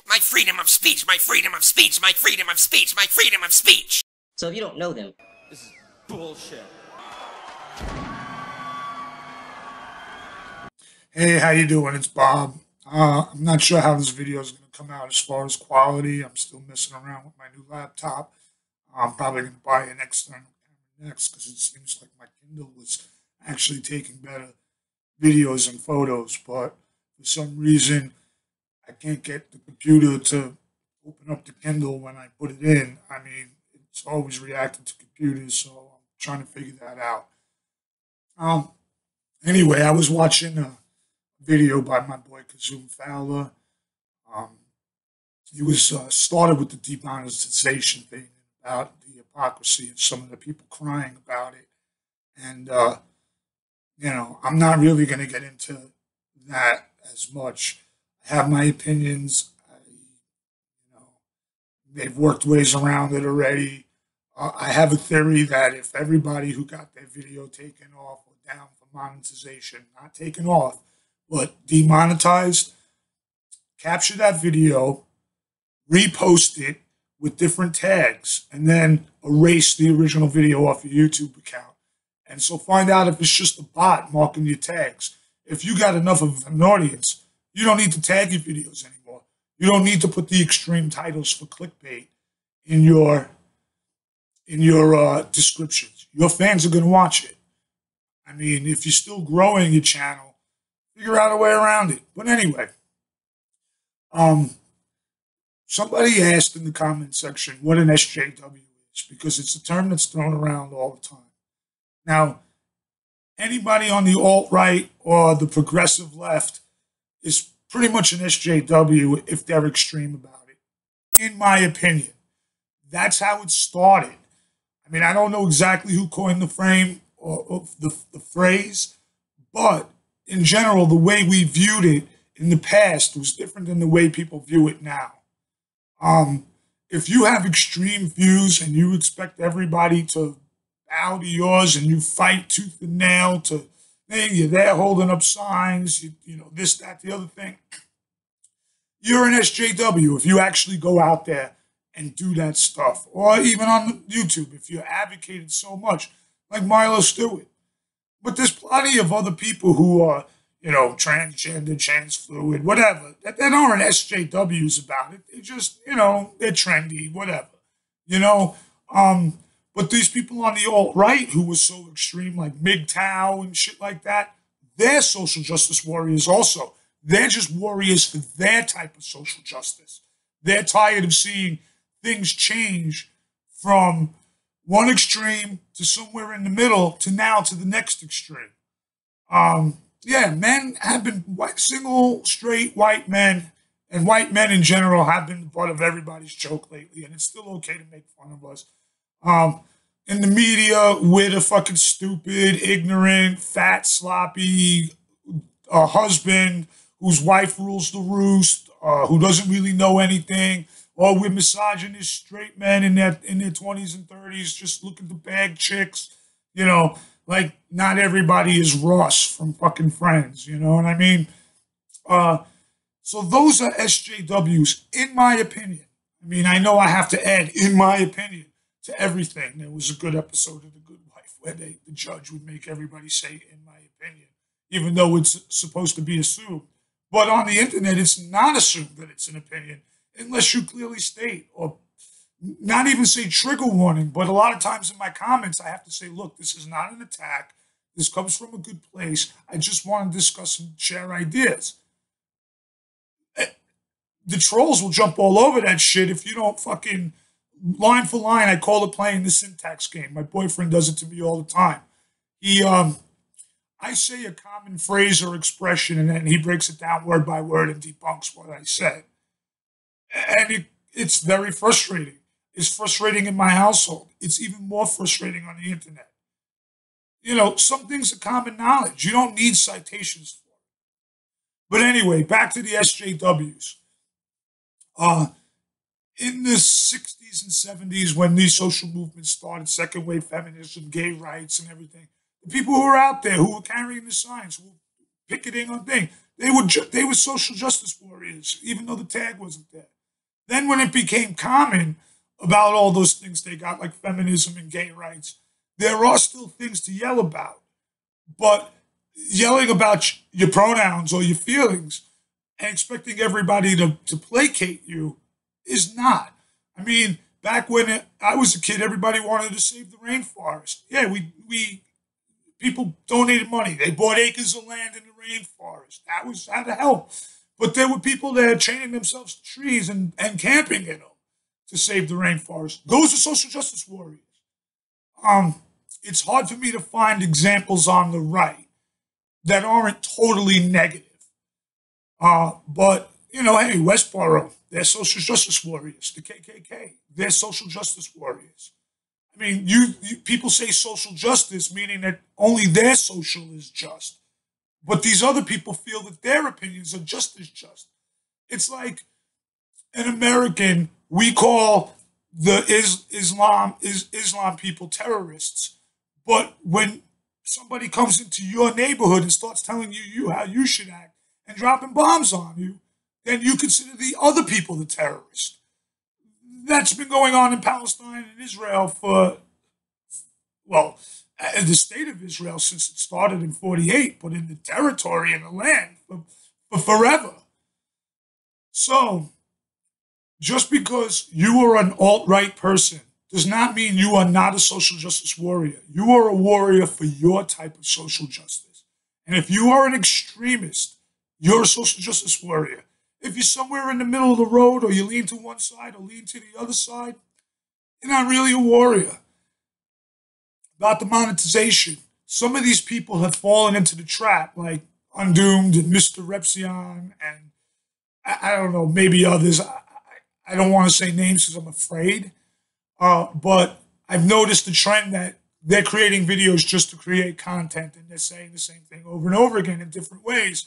My freedom of speech, my freedom of speech, my freedom of speech, my freedom of speech. So if you don't know them, this is bullshit. Hey, how you doing? It's Bob. I'm not sure how this video is going to come out as far as quality. I'm still messing around with my new laptop. I'm probably going to buy an external camera next because it seems like my Kindle was actually taking better videos and photos, but for some reason I can't get the computer to open up the Kindle when I put it in. I mean, it's always reacting to computers, so I'm trying to figure that out. Anyway, I was watching a video by my boy Kazoom Fowler. He was started with the demonetization thing about the hypocrisy of some of the people crying about it. And, you know, I'm not really going to get into that as much. I have my opinions. They've worked ways around it already. I have a theory that if everybody who got their video taken off or down for monetization, not taken off, but demonetized, capture that video, repost it with different tags, and then erase the original video off your YouTube account. And so find out if it's just a bot marking your tags. If you got enough of an audience, you don't need to tag your videos anymore. You don't need to put the extreme titles for clickbait in your descriptions. Your fans are going to watch it. I mean, if you're still growing your channel, figure out a way around it. But anyway, somebody asked in the comment section what an SJW is, because it's a term that's thrown around all the time. Now, anybody on the alt-right or the progressive left is pretty much an SJW if they're extreme about it, in my opinion. That's how it started. I mean, I don't know exactly who coined the frame or the phrase, but in general, the way we viewed it in the past was different than the way people view it now. If you have extreme views and you expect everybody to bow to yours and you fight tooth and nail to, hey, you're there holding up signs, you know, this, that, the other thing, you're an SJW if you actually go out there and do that stuff. Or even on YouTube, if you're advocating so much, like Milo Stewart. But there's plenty of other people who are, you know, transgender, trans fluid, whatever, that aren't SJWs about it. They just, you know, they're trendy, whatever, you know. But these people on the alt-right who were so extreme, like MGTOW and shit like that, they're social justice warriors also. They're just warriors for their type of social justice. They're tired of seeing things change from one extreme to somewhere in the middle to now to the next extreme. Yeah, men have been single, straight, white men, and white men in general have been the butt of everybody's joke lately, and it's still okay to make fun of us. In the media, we're the fucking stupid, ignorant, fat, sloppy husband whose wife rules the roost, who doesn't really know anything, or we're misogynist straight men in their 20s and 30s just looking to bag chicks, you know. Like, not everybody is Ross from fucking Friends, you know what I mean? So those are SJWs, in my opinion. I mean, I know I have to add, in my opinion, to everything. There was a good episode of The Good Wife where the judge would make everybody say, in my opinion, even though it's supposed to be assumed. But on the internet, it's not assumed that it's an opinion unless you clearly state, or not even say trigger warning, but a lot of times in my comments, I have to say, look, this is not an attack. This comes from a good place. I just want to discuss and share ideas. The trolls will jump all over that shit if you don't fucking, line for line, I call it playing the syntax game. My boyfriend does it to me all the time. I say a common phrase or expression, and then he breaks it down word by word and debunks what I said. And it's very frustrating. It's frustrating in my household. It's even more frustrating on the internet. You know, some things are common knowledge. You don't need citations for it. But anyway, back to the SJWs. In the 60s and 70s, when these social movements started, second wave feminism, gay rights and everything, the people who were out there, who were carrying the signs, who were picketing on things, they were social justice warriors, even though the tag wasn't there. Then when it became common about all those things they got, like feminism and gay rights, there are still things to yell about. But yelling about your pronouns or your feelings and expecting everybody to placate you is not. I mean, back when I was a kid, everybody wanted to save the rainforest. Yeah, we people donated money. They bought acres of land in the rainforest. That was how to help. But there were people there chaining themselves to trees and camping in them to save the rainforest. Those are social justice warriors. It's hard for me to find examples on the right that aren't totally negative. But, you know, hey, Westboro, they're social justice warriors. The KKK, they're social justice warriors. I mean, you people say social justice, meaning that only their social is just. But these other people feel that their opinions are just as just. It's like an American, we call the Islam people terrorists. But when somebody comes into your neighborhood and starts telling you how you should act and dropping bombs on you, then you consider the other people the terrorists. That's been going on in Palestine and Israel for, well, in the state of Israel since it started in 48, but in the territory and the land for forever. So, just because you are an alt-right person does not mean you are not a social justice warrior. You are a warrior for your type of social justice. And if you are an extremist, you're a social justice warrior. If you're somewhere in the middle of the road or you lean to one side or lean to the other side, you're not really a warrior. About the monetization, some of these people have fallen into the trap, like Undoomed and Mr. Repsion, and I don't know, maybe others. I don't want to say names because I'm afraid. But I've noticed the trend that they're creating videos just to create content, and they're saying the same thing over and over again in different ways.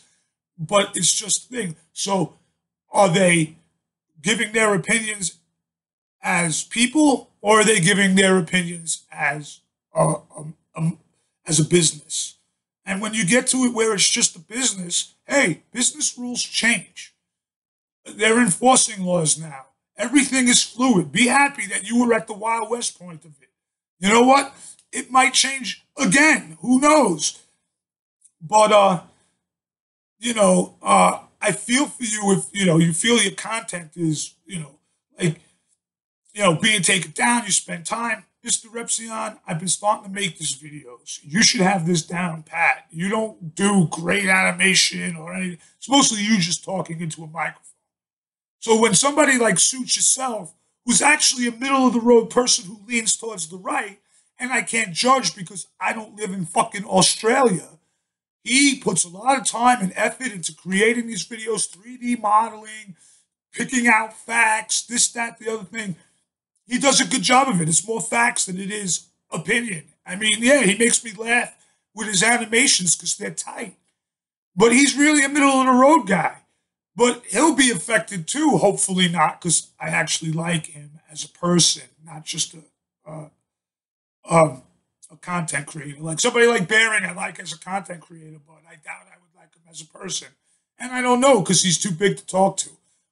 But it's just a thing. So are they giving their opinions as people, or are they giving their opinions as a business? And when you get to it where it's just a business, hey, business rules change. They're enforcing laws now. Everything is fluid. Be happy that you were at the Wild West point of it. You know what? It might change again. Who knows? But, I feel for you if, you feel your content is, being taken down, you spend time. Mr. Repsion, I've been starting to make these videos. You should have this down pat. You don't do great animation or anything. It's mostly you just talking into a microphone. So when somebody like Suits Yourself, who's actually a middle-of-the-road person who leans towards the right, and I can't judge because I don't live in fucking Australia, he puts a lot of time and effort into creating these videos, 3D modeling, picking out facts, this, that, the other thing. He does a good job of it. It's more facts than it is opinion. I mean, yeah, he makes me laugh with his animations because they're tight. But he's really a middle-of-the-road guy. But he'll be affected too, hopefully not, because I actually like him as a person, not just a content creator. Like somebody like Baring, I like as a content creator, but I doubt I would like him as a person. And I don't know because he's too big to talk to.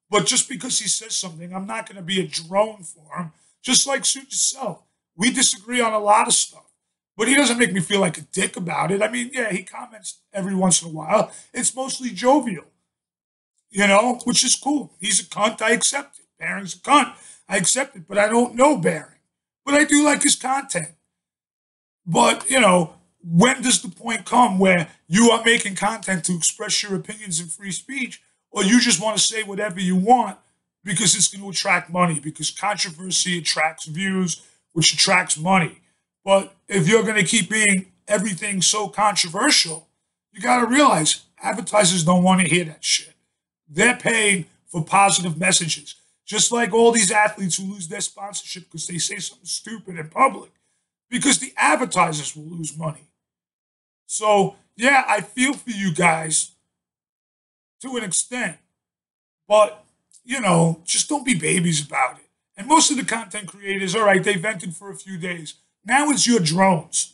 But just because he says something, I'm not going to be a drone for him. Just like Suit Yourself. We disagree on a lot of stuff. But he doesn't make me feel like a dick about it. I mean, yeah, he comments every once in a while. It's mostly jovial. Which is cool. He's a cunt, I accept it. Baring's a cunt, I accept it, but I don't know Baring. But I do like his content. But, when does the point come where you are making content to express your opinions in free speech, or you just want to say whatever you want because it's going to attract money, because controversy attracts views, which attracts money. But if you're going to keep being everything so controversial, you got to realize advertisers don't want to hear that shit. They're paying for positive messages. Just like all these athletes who lose their sponsorship because they say something stupid in public. Because the advertisers will lose money. So, yeah, I feel for you guys to an extent. But, just don't be babies about it. And most of the content creators, all right, they vented for a few days. Now it's your drones.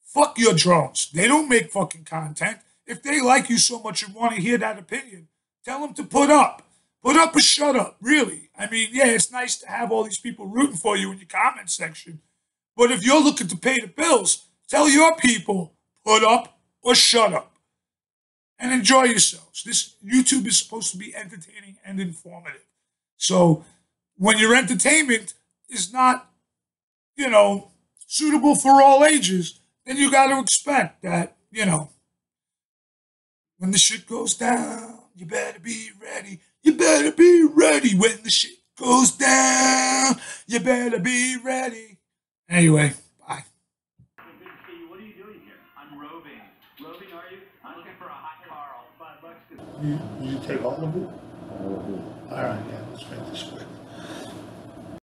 Fuck your drones. They don't make fucking content. if they like you so much and want to hear that opinion, tell them to put up. Put up or shut up, really. I mean, yeah, it's nice to have all these people rooting for you in your comment section. But if you're looking to pay the bills, tell your people, put up or shut up. And enjoy yourselves. This YouTube is supposed to be entertaining and informative. So when your entertainment is not, suitable for all ages, then you got to expect that, when the shit goes down, you better be ready. You better be ready when the shit goes down. You better be ready. Anyway, bye. What are you doing here? I'm roving. Roving, are you? I'm looking for a hot car. $5 to... You take all of it? All right, yeah, let's make this quick.